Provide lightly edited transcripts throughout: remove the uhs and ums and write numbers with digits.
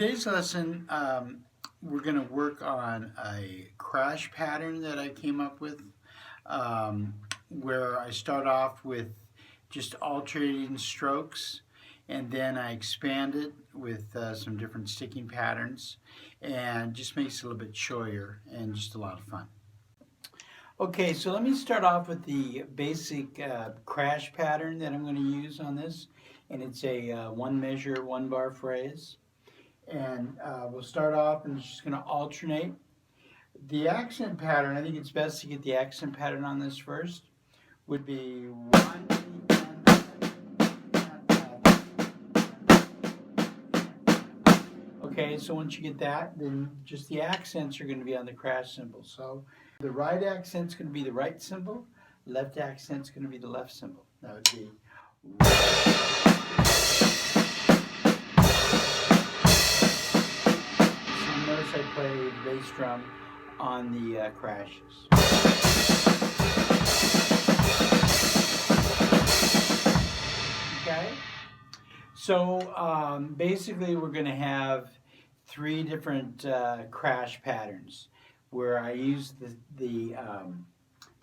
today's lesson, we're going to work on a crash pattern that I came up with, where I start off with just alternating strokes, and then I expand it with some different sticking patterns, and just makes it a little bit showier and just a lot of fun. Okay, so let me start off with the basic crash pattern that I'm going to use on this, and it's a one measure, one bar phrase. And we'll start off and just going to alternate. The accent pattern, I think it's best to get the accent pattern on this first, would be one, okay, so once you get that, then just the accents are going to be on the crash cymbal. So the right accent's going to be the right cymbal, left accent's going to be the left cymbal. That would be I play the bass drum on the crashes. Okay, so basically we're going to have three different crash patterns where I use the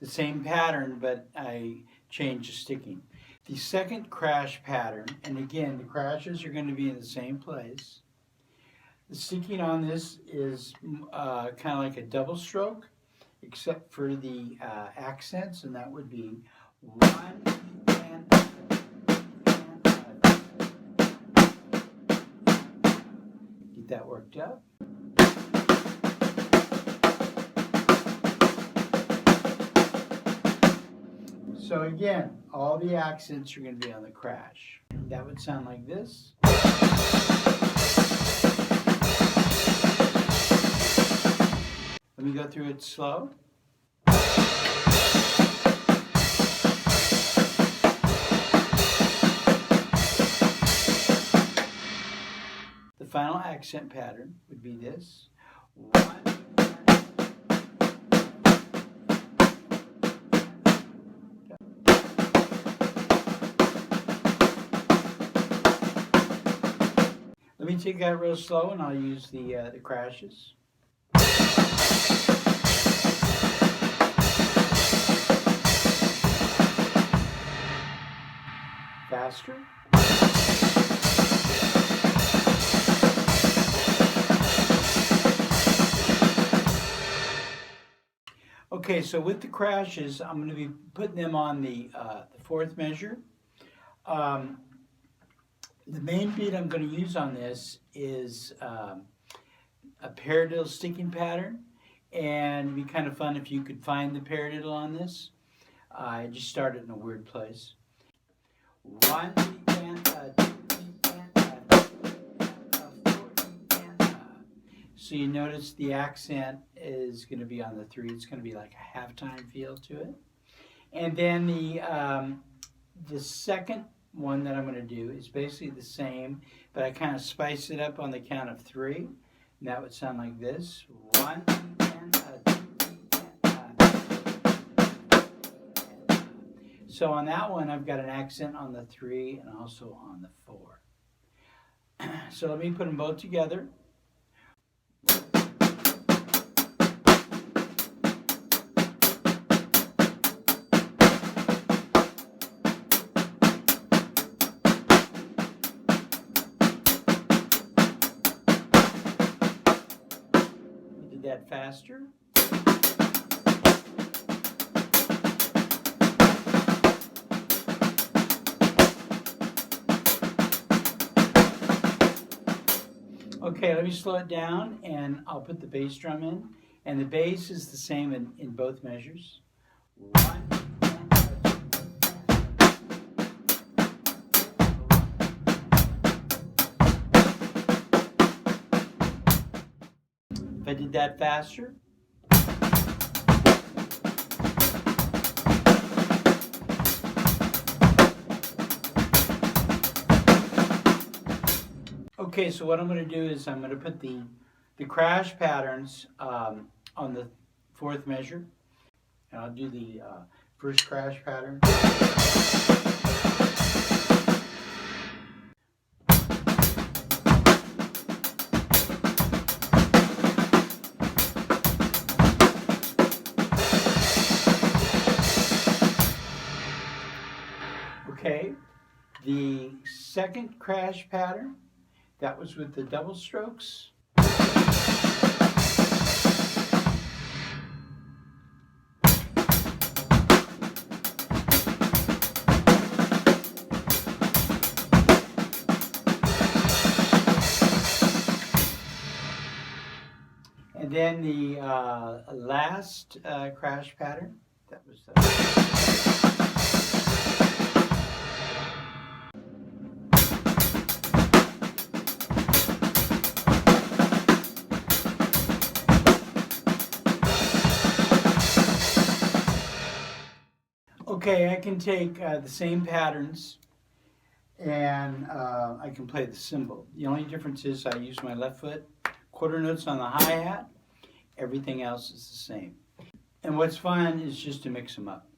same pattern, but I change the sticking. The second crash pattern, and again the crashes are going to be in the same place. The sticking on this is kind of like a double stroke, except for the accents, and that would be one and get that worked up. So again, all the accents are going to be on the crash. That would sound like this. Let me go through it slow. The final accent pattern would be this. One. Let me take that real slow and I'll use the crashes. Faster. Okay, so with the crashes, I'm going to be putting them on the fourth measure. The main beat I'm going to use on this is a paradiddle sticking pattern, and it'd be kind of fun if you could find the paradiddle on this. I just started in a weird place. One, and so you notice the accent is going to be on the three. It's going to be like a halftime feel to it. And then the second one that I'm going to do is basically the same, but I kind of spice it up on the count of three. And that would sound like this. One, so on that one, I've got an accent on the three and also on the four. So let me put them both together. We did that faster. Okay, let me slow it down and I'll put the bass drum in. And the bass is the same in both measures. One. If I did that faster. Okay, so what I'm going to do is I'm going to put the crash patterns on the fourth measure. And I'll do the first crash pattern. second crash pattern. That was with the double strokes. And then the last crash pattern, that was okay, I can take the same patterns and I can play the cymbal. The only difference is I use my left foot, quarter notes on the hi-hat, everything else is the same. And what's fun is just to mix them up.